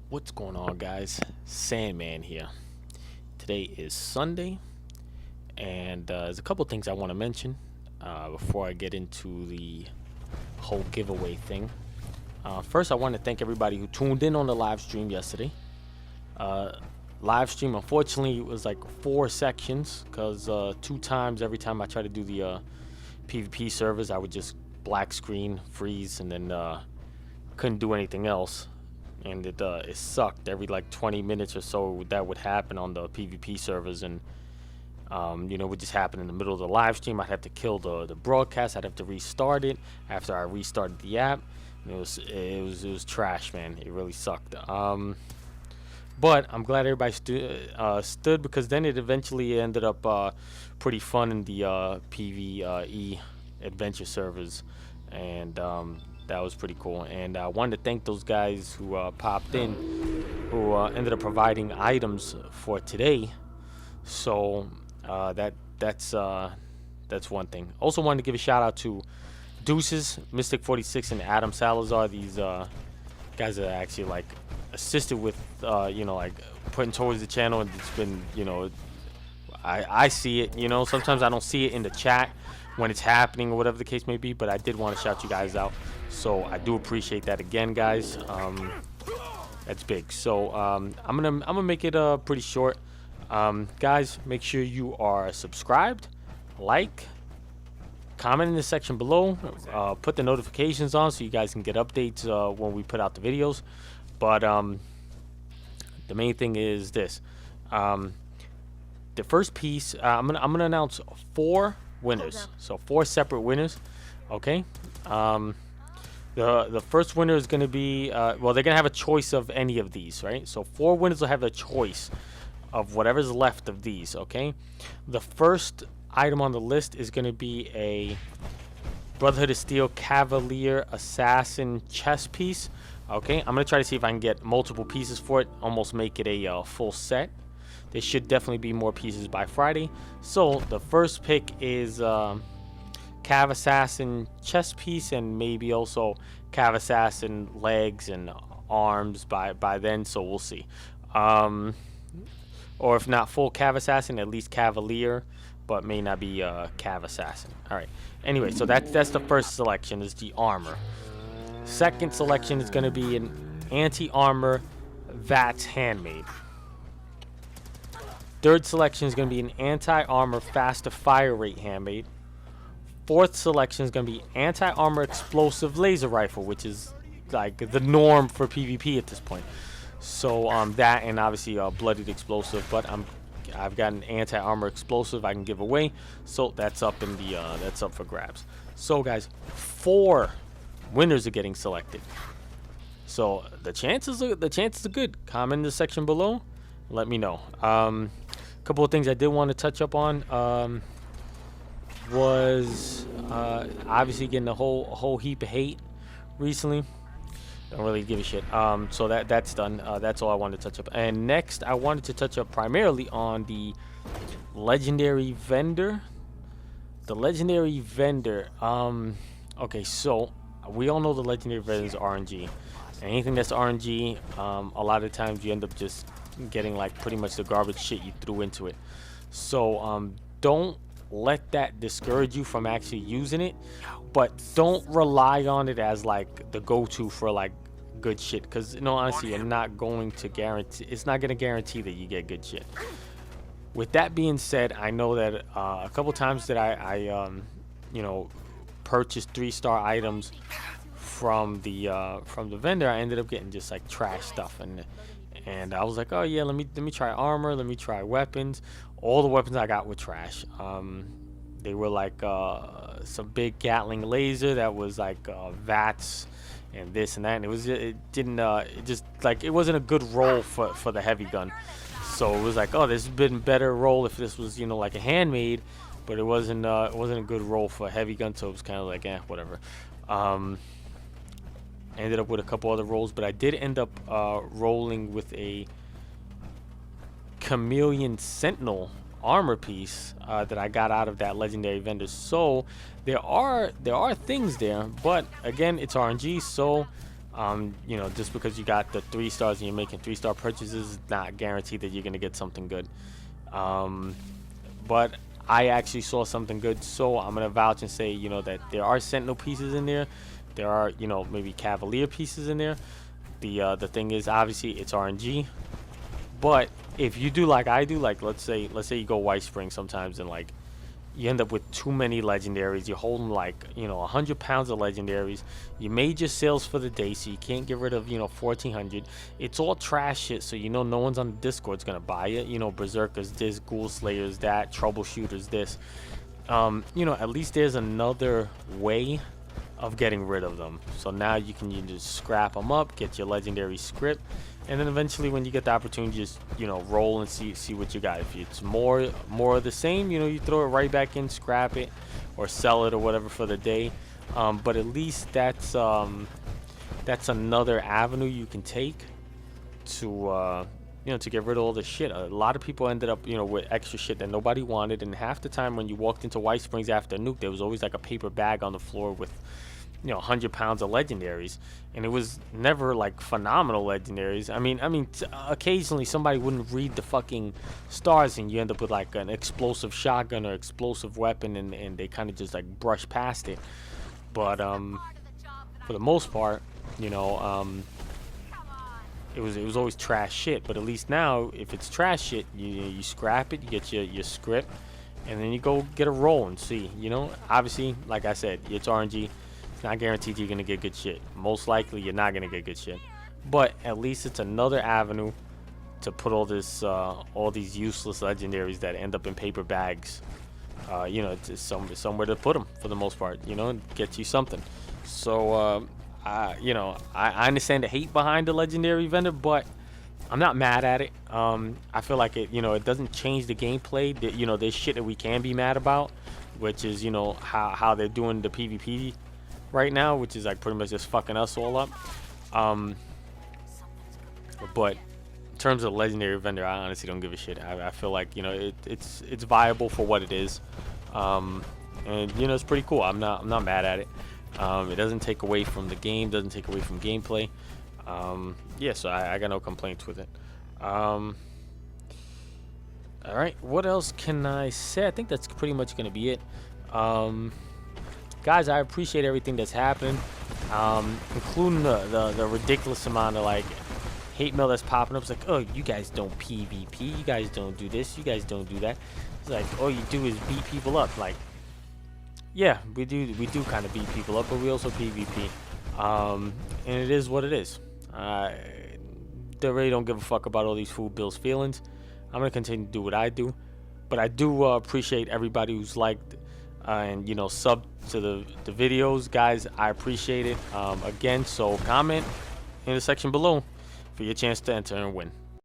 What's going on, guys? Sandman here. Today is Sunday, and there's a couple things I want to mention before I get into the whole giveaway thing. First, I want to thank everybody who tuned in on the live stream yesterday. Live stream, unfortunately, it was like 4 sections because 2 times every time I try to do the PvP servers, I would just black screen, freeze, and then couldn't do anything else. And it sucked. Every like 20 minutes or so that would happen on the PvP servers, and it would just happen in the middle of the live stream. I'd have to kill the broadcast. I'd have to restart it after I restarted the app. And it was trash, man. It really sucked. But I'm glad everybody stood, because then it eventually ended up pretty fun in the PvE adventure servers, and that was pretty cool. And I wanted to thank those guys who popped in, who ended up providing items for today. So that's one thing. Also wanted to give a shout out to Deuces, Mystic 46, and Adam Salazar. These guys that actually like assisted with like putting towards the channel, and it's been I see it. Sometimes I don't see it in the chat when it's happening or whatever the case may be, but I did want to shout you guys out, so I do appreciate that again, guys. That's big. So I'm gonna make it pretty short. Guys, make sure you are subscribed, like, comment in the section below, put the notifications on so you guys can get updates when we put out the videos. But the main thing is this: the first piece, I'm gonna announce 4 winners, so 4 separate winners. Okay. The first winner is going to be well, they're going to have a choice of any of these, right? So 4 winners will have a choice of whatever's left of these. Okay. The first item on the list is going to be a Brotherhood of Steel Cavalier Assassin chest piece. Okay, I'm going to try to see if I can get multiple pieces for it, almost make it a full set. There should definitely be more pieces by Friday. So the first pick is Cav Assassin chest piece, and maybe also Cav Assassin legs and arms by then. So we'll see. Or if not full Cav Assassin, at least Cavalier, but may not be Cav Assassin. All right. Anyway, so that's the first selection, is the armor. Second selection is going to be an anti-armor Vats Handmade. Third selection is going to be an anti-armor faster fire rate handmade. Fourth selection is going to be anti-armor explosive laser rifle, which is like the norm for PvP at this point. So that, and obviously blooded explosive, but I've got an anti-armor explosive I can give away, so that's up in the that's up for grabs. So guys, 4 winners are getting selected. So the chances are good. Comment in the section below. Let me know. Couple of things I did want to touch up on was obviously getting a whole heap of hate recently. Don't really give a shit. So that's done. That's all I wanted to touch up. And next, I wanted to touch up primarily on the legendary vendor. The legendary vendor. Okay, so we all know the legendary vendor is RNG. And anything that's RNG, a lot of times you end up just getting like pretty much the garbage shit you threw into it. So don't let that discourage you from actually using it, but don't rely on it as like the go-to for like good shit, because honestly, you're not going to guarantee, it's not going to guarantee that you get good shit. With that being said, I know that a couple times that I purchased 3-star items from the vendor, I ended up getting just like trash stuff, and I was like, oh yeah, let me try armor, let me try weapons. All the weapons I got were trash. They were like some big Gatling laser that was like Vats and this and that, and it wasn't a good roll for the heavy gun. So it was like, oh, this has been better roll if this was like a handmade, but it wasn't a good roll for a heavy gun, so it was kind of like whatever. I ended up with a couple other rolls, but I did end up rolling with a Chameleon Sentinel armor piece that I got out of that legendary vendor. So there are things there, but again, it's RNG, so You know, just because you got the 3 stars and you're making 3-star purchases is not guaranteed that you're gonna get something good. But I actually saw something good, so I'm gonna vouch and say, you know, that there are Sentinel pieces in there. There are, you know, maybe Cavalier pieces in there. The thing is, obviously, it's RNG. But if you do like I do, like let's say you go whitespring sometimes, and like you end up with too many legendaries. You're holding like, you know, 100 pounds of legendaries. You made your sales for the day, so you can't get rid of, you know, 1400. It's all trash shit, so you know no one's on the Discord's gonna buy it. You know, berserkers this, ghoul slayers that, troubleshooters this. You know, at least there's another way of getting rid of them. So now you just scrap them up, get your legendary script, and then eventually when you get the opportunity, just, you know, roll and see what you got. If it's more of the same, you know, you throw it right back in, scrap it, or sell it or whatever for the day. But at least that's another avenue you can take to you know, to get rid of all this shit. A lot of people ended up, you know, with extra shit that nobody wanted, and half the time when you walked into White Springs after a nuke, there was always like a paper bag on the floor with, you know, 100 pounds of legendaries, and it was never like phenomenal legendaries. I mean, occasionally somebody wouldn't read the fucking stars, and you end up with like an explosive shotgun or explosive weapon, and they kind of just like brush past it. But for the most part, you know, it was always trash shit. But at least now, if it's trash shit, you scrap it, you get your script, and then you go get a roll and see. You know, obviously, like I said, it's RNG. It's not guaranteed you're gonna get good shit. Most likely, you're not gonna get good shit. But at least it's another avenue to put all these useless legendaries that end up in paper bags. You know, it's somewhere to put them for the most part. You know, and get you something. So, you know, I understand the hate behind the legendary vendor, but I'm not mad at it. I feel like it, you know, it doesn't change the gameplay. You know, there's shit that we can be mad about, which is, you know, how they're doing the PvP right now, which is like pretty much just fucking us all up. But in terms of legendary vendor, I honestly don't give a shit. I feel like, you know, it's viable for what it is, and you know, it's pretty cool. I'm not mad at it. It doesn't take away from the game, doesn't take away from gameplay. Yeah, so I got no complaints with it. All right, what else can I say? I think that's pretty much gonna be it. Guys, I appreciate everything that's happening, including the ridiculous amount of like hate mail that's popping up. It's like, oh, you guys don't PvP, you guys don't do this, you guys don't do that. It's like, all you do is beat people up. Like, yeah, we do kind of beat people up, but we also PvP, and it is what it is. They really don't give a fuck about all these food bills feelings. I'm gonna continue to do what I do, but I do appreciate everybody who's liked and, you know, sub to the videos. Guys, I appreciate it. Again, so comment in the section below for your chance to enter and win.